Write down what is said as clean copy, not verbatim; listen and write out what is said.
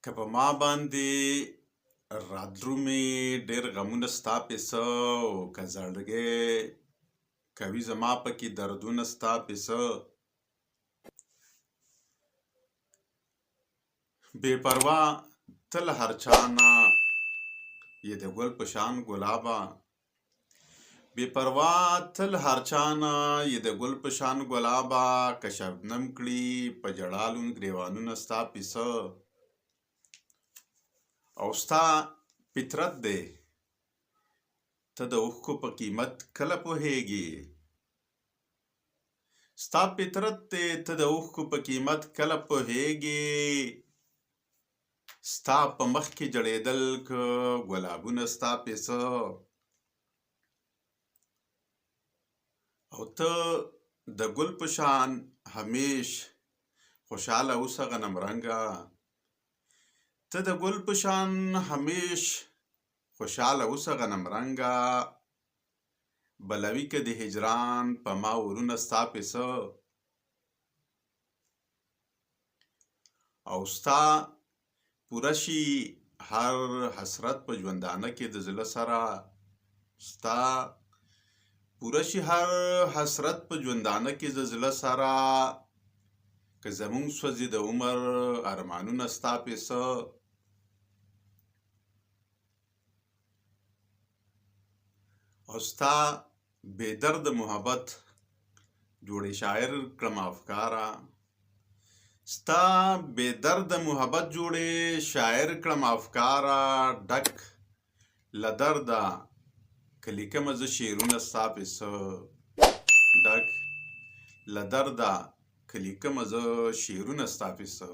که په ما باندې رادرومي ډېر غمونه ستا پیسه او که زړګی کوي زما پکې دردونه ستا پیسه بې پروا تل هر چانه یې د ګل په شان ګلابه بې پروا تل هر چانه یې د ګل په شان ګلابه که شبنم کړي په جړالو ګریوانونه ستا پیسه او ستا فطرت دی ته د اوښکو په قیمت کله پوهیږي ستا فطرت دی ته د اوښکو په قیمت کله پوهیږي ستا په مخ کې جړېدل که ګلابونه ستا پیسه او ته د ګل په شان همیش خوشحاله اوسه غنم رنګه ته د ګل په شان همیش خوشحاله اوسه غنم رنګه بلوي که د هجران په ما ورونه ستا پیسه او ستا پوره شي هر حسرت په ژوندانه کې د زړه سره ستا پوره شي هر حسرت په ژوندانه کې د زړه سره که زمونږ سوځي د عمر ارمانونه ستا پیسه او ستا بې درد محبت جوړې شاعر کړم افکاره ستا بې درد محبت جوړې شاعر کړم افکاره ډک له درده که لیکمه زه شعرونه ستا پیسه ډک له درده که لیکمه زه شعرونه ستا پیسه